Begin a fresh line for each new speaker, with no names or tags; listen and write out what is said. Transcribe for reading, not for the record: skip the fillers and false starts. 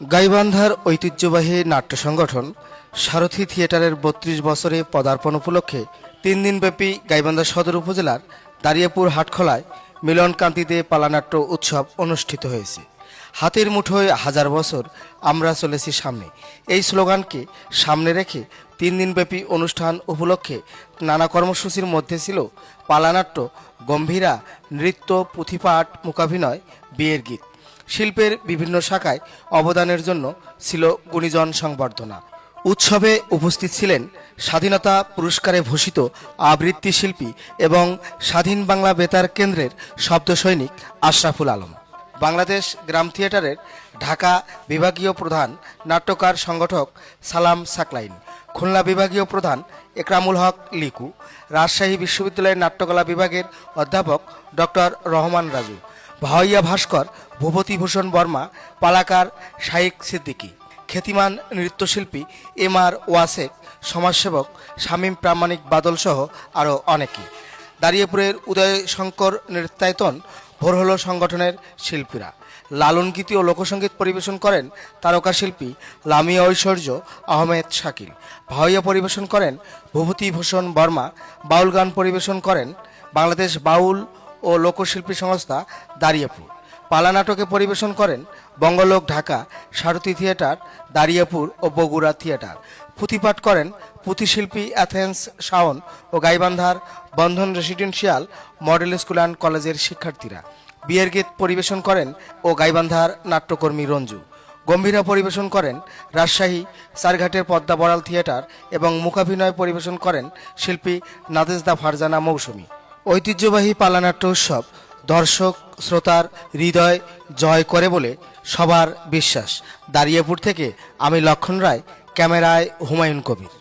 গাইবান্ধার ঐতিহ্যবাহী নাট্য সংগঠন সারথী থিয়েটারের ৩২ বছরে পদার্পণ উপলক্ষে ৩ দিনব্যাপী গাইবান্ধা সদর উপজেলার দারিয়াপুর হাটখোলায় মিলনকান্তিতে পালানাট্য উৎসব অনুষ্ঠিত হয়েছে। হাতের মুঠোয় হাজার বছর, আমরা চলেছি সামনে, এই স্লোগানকে সামনে রেখে ৩ দিনব্যাপী অনুষ্ঠান উপলক্ষে নানা কর্মসূচির মধ্যে ছিল পালানাট্য, গম্ভীরা, নৃত্য, পুঁথিপাঠ, মূকাভিনয়, বিয়ের গীত। শিল্পের বিভিন্ন শাখায় অবদানের জন্য ছিল গুণীজন সংবর্ধনা। উৎসবে উপস্থিত ছিলেন স্বাধীনতা পুরস্কারে ভূষিত আবৃত্তি শিল্পী এবং স্বাধীন বাংলা বেতার কেন্দ্রের শব্দ সৈনিক আশরাফুল আলম, বাংলাদেশ গ্রাম থিয়েটারের ঢাকা বিভাগীয় প্রধান নাট্যকার সংগঠক সালাম সাকলাইন, খুলনা বিভাগীয় প্রধান একরামুল হক লিকু, রাজশাহী বিশ্ববিদ্যালয়ের নাট্যকলা বিভাগের অধ্যাপক ডক্টর রহমান রাজু, ভাওয়াইয়া ভাস্কর, ভূপতিভূষণ বর্মা, পালাকার শাইক সিদ্দিকী, খ্যাতিমান নৃত্যশিল্পী এম.আর. ওয়াসেক, সমাজসেবক শামীম প্রামাণিক বাদল সহ আরও অনেকে। দারিয়াপুরের উদয় শঙ্কর নৃত্যায়তন ভোর হলো সংগঠনের শিল্পীরা। লালন গীতি ও লোকসঙ্গীত পরিবেশন করেন তারকা শিল্পী লামিয়া ঐশ্বর্য আহমেদ শাকিল, ভাওয়াইয়া পরিবেশন করেন ভূপতিভূষণ বর্মা, বাউল গান পরিবেশন করেন বাংলাদেশ বাউল ও লোকশিল্পী সংস্থা দারিয়াপুর, পালা নাটকে পরিবেশন করেন বঙ্গলোক ঢাকা, সারথী থিয়েটার দারিয়াপুর ও বগুড়া থিয়েটার, পুঁথিপাঠ করেন পুঁথিশিল্পী অ্যাথেন্স শাওন ও গাইবান্ধার বন্ধন রেসিডেন্সিয়াল মডেল স্কুল অ্যান্ড কলেজের শিক্ষার্থীরা, বিয়ের গীত পরিবেশন করেন ও গাইবান্ধার নাট্যকর্মী রঞ্জু, গম্ভীরা পরিবেশন করেন রাজশাহী চারঘাটের পদ্মা বড়াল থিয়েটার এবং মূকাভিনয় পরিবেশন করেন শিল্পী নাদেজদা ফারজানা মৌসুমী। ঐতিহ্যবাহী পালানাট্য উৎসব দর্শক শ্রোতার হৃদয় জয় করে বলে সবার বিশ্বাস। দারিয়াপুর থেকে আমি লক্ষণ রায়, ক্যামেরায় হুমায়ুন কবির।